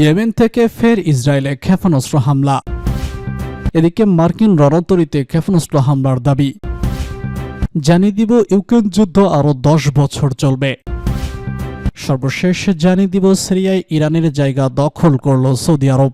Yemen থেকে ফের ইসরায়েলে ক্ষেপণাস্ত্র হামলা। এদিকে মার্কিন রণতরীতে ক্ষেপণাস্ত্র হামলার দাবি। জানিয়ে দিব ইউক্রেন যুদ্ধ আরও 10 বছর চলবে। সর্বশেষ জানিয়ে দিব সিরিয়ায় ইরানের জায়গা দখল করল সৌদি আরব।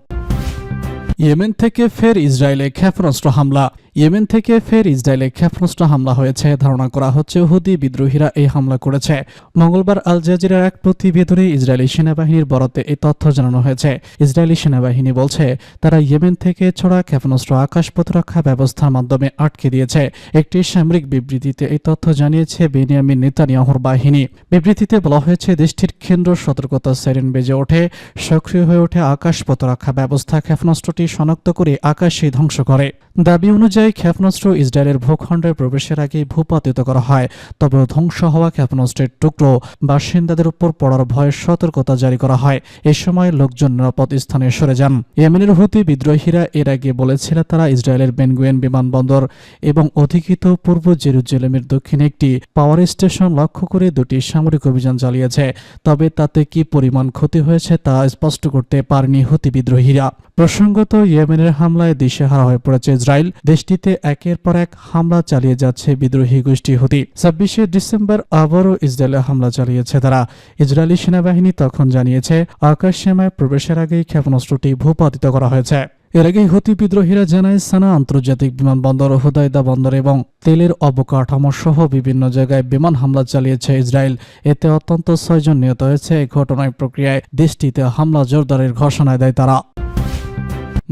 ইয়েমেন থেকে ফের ইসরায়েলে ক্ষেপণাস্ত্র হামলা। ইয়েমেন থেকে ফের ইসরায়েলে ক্ষেপণাস্ত্র হামলা হয়েছে। ধারণা করা হচ্ছে হুতি বিদ্রোহীরা এই হামলা করেছে। মঙ্গলবার আল জাজিরার এক প্রতিবেদনে ইসরায়েলি সেনাবাহিনীর বরাতে এই তথ্য জানানো হয়েছে। ইসরায়েলি সেনাবাহিনী বলছে তারা ইয়েমেন থেকে ছোড়া ক্ষেপণাস্ত্র আকাশ প্রতিরক্ষা ব্যবস্থার মাধ্যমে আটকে দিয়েছে। একটি সামরিক বিবৃতিতে এই তথ্য জানিয়েছে বেনিয়ামিন নেতানিয়াহুর বাহিনী। বিবৃতিতে বলা হয়েছে দেশটির কেন্দ্র সতর্কতা সাইরেন বেজে ওঠে, সক্রিয় হয়ে ওঠে আকাশ প্রতিরক্ষা ব্যবস্থা ক্ষেপণাস্ত্রটি শনাক্ত করে আকাশে ধ্বংস করে। দাবি অনুযায়ী ক্ষেপণাস্ত্র ইসরায়েলের ভূখণ্ডে প্রবেশের আগে ভূপাতিত করা হয়। তবে ধ্বংস হওয়া ক্ষেপণাস্ত্রের টুকরো বাসিন্দাদের উপর পড়ার ভয়ে সতর্কতা জারি করা হয়। এ সময় লোকজন নিরাপদ স্থানে সরে যান। ইয়েমেনের হুতি বিদ্রোহীরা এর আগে বলেছিল তারা ইসরায়েলের বেনগুয়েন বিমানবন্দর এবং অধিকৃত পূর্ব জেরুজালেমের দক্ষিণে একটি পাওয়ার স্টেশন লক্ষ্য করে 2টি সামরিক অভিযান চালিয়েছে। তবে তাতে কি পরিমাণ ক্ষতি হয়েছে তা স্পষ্ট করতে পারেনি হুতি বিদ্রোহীরা। প্রসঙ্গত ইয়েমেনের হামলায় দিশেহারা হয়ে পড়েছে ইসরায়েল। দেশটিতে একের পর এক হামলা চালিয়ে যাচ্ছে বিদ্রোহী গোষ্ঠী হুতি। 26শে ডিসেম্বর আবারও ইসরায়েলে হামলা চালিয়েছে তারা। ইসরায়েলি সেনাবাহিনী তখন জানিয়েছে আকাশ সীমায় প্রবেশের আগেই ক্ষেপণাস্ত্রটি ভূপাতিত করা হয়েছে। এর আগে হুতি বিদ্রোহীরা জানায় সানা আন্তর্জাতিক বিমানবন্দর, হুদাইদা বন্দর এবং তেলের অবকাঠামো সহ বিভিন্ন জায়গায় বিমান হামলা চালিয়েছে ইসরায়েল। এতে অন্তত 6 জন নিহত হয়েছে। এই ঘটনার প্রক্রিয়ায় দেশটিতে হামলা জোরদারের ঘোষণা দেয় তারা।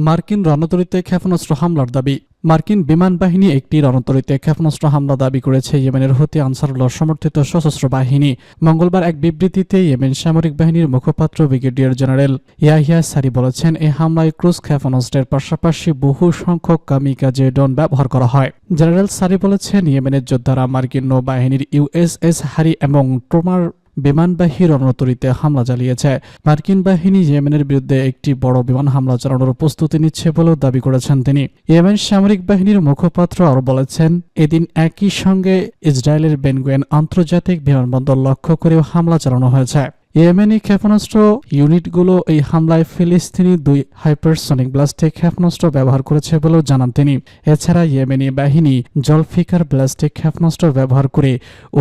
মার্কিন রণতরীতে ক্ষেপণাস্ত্র হামলার দাবি। মার্কিন বিমান বাহিনী একটি রণতরীতে ক্ষেপণাস্ত্র হামলা দাবি করেছে ইয়েমেনের হুতি আনসারুল্লাহ সমর্থিত সশস্ত্র বাহিনী। মঙ্গলবার এক বিবৃতিতে ইয়েমেন সামরিক বাহিনীর মুখপাত্র ব্রিগেডিয়ার জেনারেল ইয়াহিয়া সারি বলেছেন এই হামলায় ক্রুজ ক্ষেপণাস্ত্রের পাশাপাশি বহু সংখ্যক কামিকাজে ড্রোন ব্যবহার করা হয়। জেনারেল সারি বলেছেন ইয়েমেনের যোদ্ধারা মার্কিন নৌবাহিনীর USS হারি এবং ট্রোমার বিমানবাহী রণতরীতে হামলা চালিয়েছে। মার্কিন বাহিনী ইয়েমেনের বিরুদ্ধে একটি বড় বিমান হামলা চালানোর প্রস্তুতি নিচ্ছে বলেও দাবি করেছেন তিনি। ইয়েমেন সামরিক বাহিনীর মুখপাত্র আরও বলেছেন এদিন একই সঙ্গে ইসরায়েলের বেনগুয়েন আন্তর্জাতিক বিমানবন্দর লক্ষ্য করেও হামলা চালানো হয়েছে। ইয়েমেনি ক্ষেপণাস্ত্র ইউনিটগুলো এই হামলায় ফিলিস্তিনি 2 হাইপারসনিক ব্লাস্টিক ক্ষেপণাস্ত্র ব্যবহার করেছে বলেও জানান তিনি। এছাড়া ইয়েমেনি বাহিনী জলফিকার ব্লাস্টিক ক্ষেপণাস্ত্র ব্যবহার করে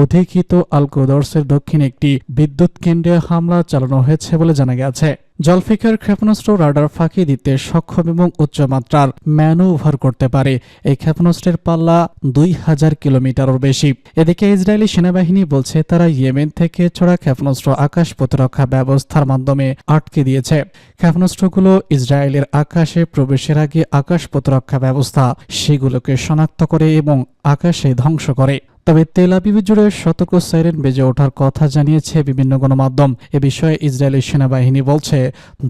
অধিকৃত আল কুদসের দক্ষিণে একটি বিদ্যুৎ কেন্দ্রে হামলা চালানো হয়েছে বলে জানা গেছে। জলফিকার ক্ষেপণাস্ত্র রাডার ফাঁকি দিতে সক্ষম এবং উচ্চমাত্রার ম্যানুভার করতে পারে। এই ক্ষেপণাস্ত্রের পাল্লা 2000 কিলোমিটারের বেশি। এদিকে ইসরায়েলি সেনাবাহিনী বলছে তারা ইয়েমেন থেকে ছোড়া ক্ষেপণাস্ত্র আকাশ প্রতিরক্ষা ব্যবস্থার মাধ্যমে আটকে দিয়েছে। ক্ষেপণাস্ত্রগুলো ইসরায়েলের আকাশে প্রবেশের আগে আকাশ প্রতিরক্ষা ব্যবস্থা সেগুলোকে শনাক্ত করে এবং আকাশে ধ্বংস করে। তবে তেল আবিব জুড়ে সতর্ক সাইরেন বেজে ওঠার কথা জানিয়েছে বিভিন্ন গণমাধ্যম। এ বিষয়ে ইসরায়েলি সেনাবাহিনী বলছে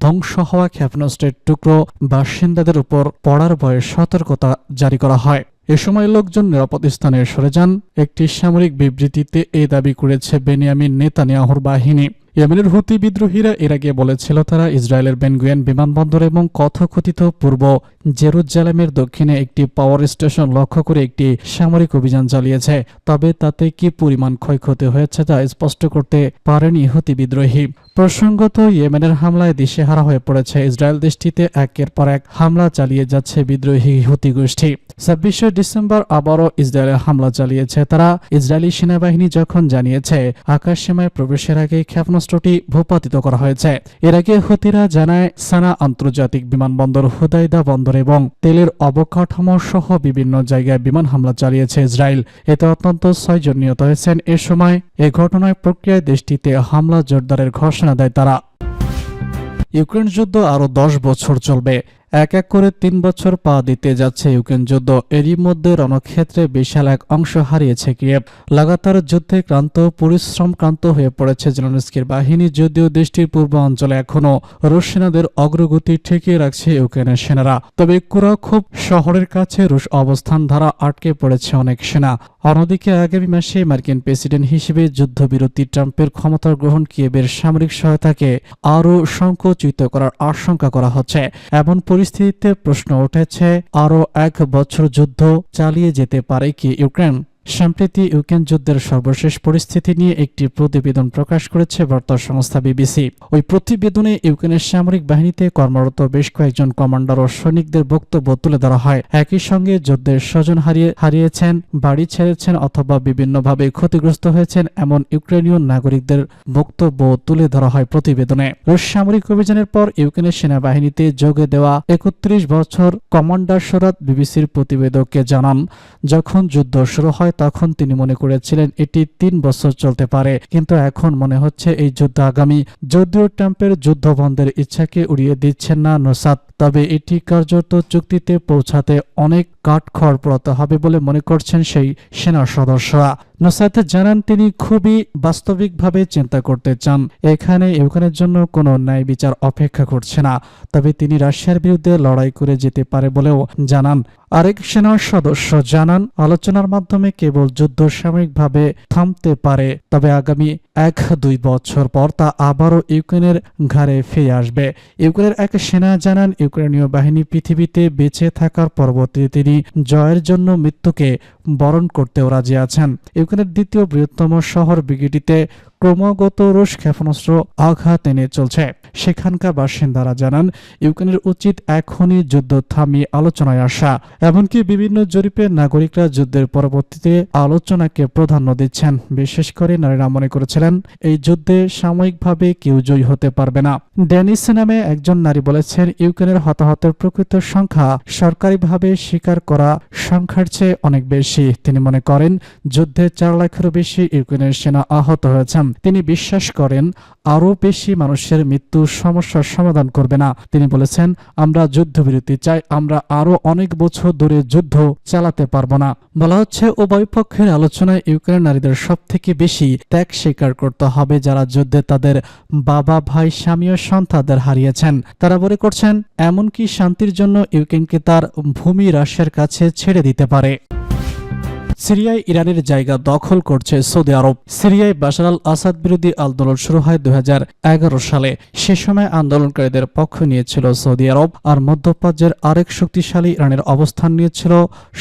ধ্বংস হওয়া ক্ষেপণাস্ত্রের টুকরো বাসিন্দাদের উপর পড়ার ভয়ে সতর্কতা জারি করা হয়। এ সময় লোকজন নিরাপদ স্থানে সরে যান। একটি সামরিক বিবৃতিতে এই দাবি করেছে বেনিয়ামিন নেতানিয়াহুর বাহিনী। ইয়েমেনের হুতি বিদ্রোহীরা এর আগে বলেছিল তারা ইসরায়েলের বেনগুয়েন বিমানবন্দর এবং কথকথিত পূর্ব জেরুজালেমের দক্ষিণে একটি পাওয়ার স্টেশন লক্ষ্য করে একটি সামরিক অভিযান চালিয়েছে। তবে তাতে কি পরিমাণ ক্ষয়ক্ষতি হয়েছে তা স্পষ্ট করতে পারেনি হুতি বিদ্রোহী। প্রসঙ্গত ইয়েমেনের হামলায় দিশেহারা হয়ে পড়েছে ইসরায়েল। দেশটিতে একের পর এক হামলা চালিয়ে যাচ্ছে বিদ্রোহী হুতি গোষ্ঠী। 26শে ডিসেম্বর আবারও ইসরায়েলে হামলা চালিয়েছে তারা। ইসরায়েলি সেনাবাহিনী যখন জানিয়েছে আকাশ সীমায় প্রবেশের আগে ক্ষেপণাস্ত্রটি ভূপাতিত করা হয়েছে। এর আগে হুতিরা জানায় সানা আন্তর্জাতিক বিমানবন্দর, হুদাইদা বন্দর এবং তেলের অবকাঠামো সহ বিভিন্ন জায়গায় বিমান হামলা চালিয়েছে ইসরায়েল। এতে অন্তত 6 জন নিহত হয়েছেন। এ সময় এ ঘটনার প্রক্রিয়ায় দেশটিতে হামলা জোরদারের ঘোষণা দেয় তারা। ইউক্রেন যুদ্ধ আরও 10 বছর চলবে। এক এক করে 3 বছর পা দিতে যাচ্ছে ইউক্রেন যুদ্ধ। এরই মধ্যে রণক্ষেত্রে বিশাল এক অংশ হারিয়েছে কিয়েভ। লাগাতার যুদ্ধে পরিশ্রম ক্লান্ত হয়ে পড়েছে জেলেনস্কির বাহিনী। যদিও দেশটির পূর্ব অঞ্চলে এখনও রুশ সেনাদের অগ্রগতি ঠেকিয়ে রাখছে ইউক্রেনের সেনারা। তবে কুরাখোভ শহরের কাছে রুশ অবস্থান দ্বারা আটকে পড়েছে অনেক সেনা। অন্যদিকে আগামী মাসে মার্কিন প্রেসিডেন্ট হিসেবে যুদ্ধবিরতি ট্রাম্পের ক্ষমতা গ্রহণ কিয়েভের সামরিক সহায়তাকে আরও সংকুচিত করার আশঙ্কা করা হচ্ছে। এমন পরিস্থিতিতে প্রশ্ন উঠেছে আরও 1 বছর যুদ্ধ চালিয়ে যেতে পারে কি ইউক্রেন? সম্প্রতি ইউক্রেন যুদ্ধের সর্বশেষ পরিস্থিতি নিয়ে একটি প্রতিবেদন প্রকাশ করেছে বার্তা সংস্থা বিবিসি। ওই প্রতিবেদনে ইউক্রেনের সামরিক বাহিনীতে কর্মরত বেশ কয়েকজন কমান্ডার ও সৈনিকদের বক্তব্য তুলে ধরা হয়। একই সঙ্গে যুদ্ধের স্বজন হারিয়েছেন, বাড়ি ছেড়েছেন অথবা বিভিন্নভাবে ক্ষতিগ্রস্ত হয়েছেন এমন ইউক্রেনীয় নাগরিকদের বক্তব্য তুলে ধরা হয় প্রতিবেদনে। রুশ সামরিক অভিযানের পর ইউক্রেনের সেনাবাহিনীতে যোগ দেওয়া ৩১ বছর কমান্ডার সোরাত বিবিসির প্রতিবেদককে জানান, যখন যুদ্ধ শুরু হয় তখন তিনি মনে করেছিলেন এটি ৩ বছর চলতে পারে, কিন্তু এখন মনে হচ্ছে এই যুদ্ধ আগামী। যদিও ট্রাম্পের যুদ্ধ বন্ধের ইচ্ছাকে উড়িয়ে দিচ্ছেন না নোসাদ, তবে এটি কার্যত চুক্তিতে পৌঁছাতে অনেক কাঠখড় পোড়াতে হবে বলে মনে করছেন সেই সেনা সদস্যরা। নোসাদ জানান তিনি খুবই বাস্তবিকভাবে চিন্তা করতে চান। এখানে ইউক্রেনের জন্য কোনো ন্যায় বিচার অপেক্ষা করছে না, তবে তিনি রাশিয়ার বিরুদ্ধে লড়াই করে যেতে পারে বলেও জানান। আরেক সেনা সদস্য জানান, আলোচনার মাধ্যমে কেবল যুদ্ধ সাময়িকভাবে থামতে পারে, তবে আগামী ১-২ বছর পর তা আবারও ইউক্রেনের ঘাড়ে ফিরে আসবে। ইউক্রেনের এক সেনা জানান, ইউক্রেনীয় বাহিনী পৃথিবীতে বেঁচে থাকার পরবর্তীতে তিনি জয়ের জন্য মৃত্যুকে বরণ করতেও রাজি আছেন। ইউক্রেনের দ্বিতীয় বৃহত্তম শহর বিগিটিতে ক্রমাগত রুশ ক্ষেপণাস্ত্র আঘাত এনে চলছে। সেখানকার বাসিন্দারা জানান, ইউক্রেনের উচিত এখনই যুদ্ধ থামিয়ে আলোচনায় আসা। এমনকি বিভিন্ন জরিপে নাগরিকরা যুদ্ধের পরবর্তীতে আলোচনাকে প্রাধান্য দিচ্ছেন। বিশেষ করে নারীরা মনে করেছিলেন এই যুদ্ধে সাময়িকভাবে কেউ জয়ী হতে পারবে না। ড্যানিস নামে একজন নারী বলেছেন, ইউক্রেনের হতাহতের প্রকৃত সংখ্যা সরকারিভাবে স্বীকার করা সংখ্যার চেয়ে অনেক বেশি। তিনি মনে করেন যুদ্ধে ৪ লাখেরও বেশি ইউক্রেনের সেনা আহত হয়েছেন। তিনি বিশ্বাস করেন আরও বেশি মানুষের মৃত্যু সমস্যার সমাধান করবে না। তিনি বলেছেন, আমরা যুদ্ধবিরতি চাই, আমরা আরও অনেক বছর ধরে যুদ্ধ চালাতে পারবো না। বলা হচ্ছে, উভয় পক্ষের আলোচনায় ইউক্রেনের নারীদের সবথেকে বেশি ত্যাগ স্বীকার করতে হবে যারা যুদ্ধে তাদের বাবা, ভাই, স্বামী ও সন্তানদের হারিয়েছেন। তারা মনে করছেন এমনকি শান্তির জন্য ইউক্রেনকে তার ভূমি রাশিয়ার কাছে ছেড়ে দিতে পারে। সিরিয়ায় ইরানের জায়গা দখল করছে সৌদি আরব। সিরিয়ায় বাশার আল আসাদ বিরোধী আন্দোলন শুরু হয় ২০১১ সালে। সে সময় আন্দোলনকারীদের পক্ষ নিয়েছিল সৌদি আরব, আর মধ্যপ্রাচ্যের আরেক শক্তিশালী ইরানের অবস্থান নিয়েছিল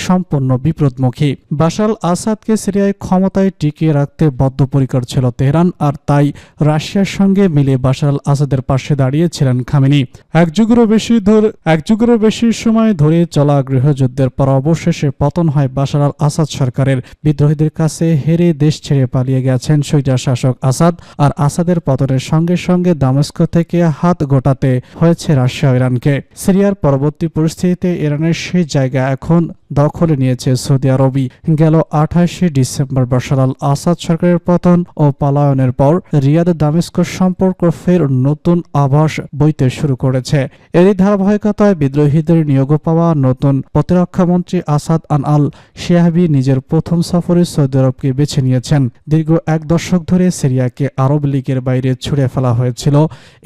সম্পূর্ণ বিপরীতমুখী। বাশার আল আসাদকে সিরিয়ায় ক্ষমতায় টিকিয়ে রাখতে বদ্ধপরিকর ছিল তেহরান, আর তাই রাশিয়ার সঙ্গে মিলে বাশার আল আসাদের পাশে দাঁড়িয়েছিলেন খামেনি। এক যুগেরও বেশি সময় ধরে চলা গৃহযুদ্ধের পর অবশেষে পতন হয় বাশার আল আসাদ সরকারের। বিদ্রোহীদের কাছে হেরে দেশ ছেড়ে পালিয়ে গেছেন স্বৈরাচার শাসক আসাদ, আর আসাদের পতনের সঙ্গে সঙ্গে দামেস্ক থেকে হাত গোটাতে হয়েছে রাশিয়া ও ইরানকে। সিরিয়ার পরবর্তী পরিস্থিতিতে ইরানের সেই জায়গা এখন দখলে নিয়েছে সৌদি আরবই। গেল ২৮ ডিসেম্বর বাশার আল আসাদ সরকারের পতন ও পলায়নের পর রিয়াদ দামেস্ক সম্পর্ক ফের নতুন আভাস বইতে শুরু করেছে। এরই ধারাবাহিকতায় বিদ্রোহীদের নিয়োগ পাওয়া নতুন প্রতিরক্ষা মন্ত্রী আসাদ আল শিয়াবি নিজের প্রথম সফরে সৌদি আরবকে বেছে নিয়েছেন। দীর্ঘ ১ দশক ধরে সিরিয়াকে আরব লীগের বাইরে ছুড়ে ফেলা হয়েছিল।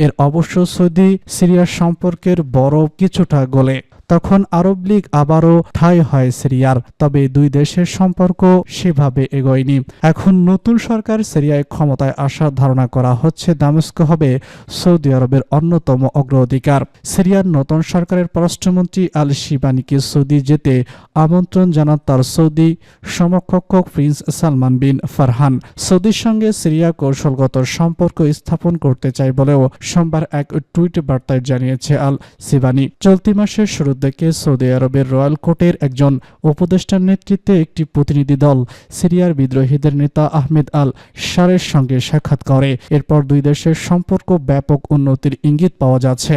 এর অবশ্য সৌদি সিরিয়ার সম্পর্কের বড় কিছুটা গলে। তখন আরব লীগ আবারও ঠাঁই হয় সিরিয়ার, তবে দুই দেশের সম্পর্ক সেভাবে এগোয়নি। এখন নতুন সরকার সিরিয়ায় ক্ষমতায় আসার ধারণা করা হচ্ছে দামেস্ক হবে সৌদি আরবের অন্যতম অগ্রাধিকার। সিরিয়ার নতুন সরকারের পররাষ্ট্রমন্ত্রী আল শিবানিকে সৌদি যেতে আমন্ত্রণ জানান তার সৌদি সমকক্ষ প্রিন্স সালমান বিন ফারহান। সৌদির সঙ্গে সিরিয়া কৌশলগত সম্পর্ক স্থাপন করতে চায় বলেও সোমবার এক টুইট বার্তায় জানিয়েছে আল শিবানি। চলতি মাসের শুরু থেকে সৌদি আরবের রয়্যাল কোর্টের একজন উপদেষ্টার নেতৃত্বে একটি প্রতিনিধি দল সিরিয়ার বিদ্রোহীদের নেতা আহমেদ আল শারের সঙ্গে সাক্ষাৎ করে। এরপর দুই দেশের সম্পর্ক ব্যাপক উন্নতির ইঙ্গিত পাওয়া যাচ্ছে।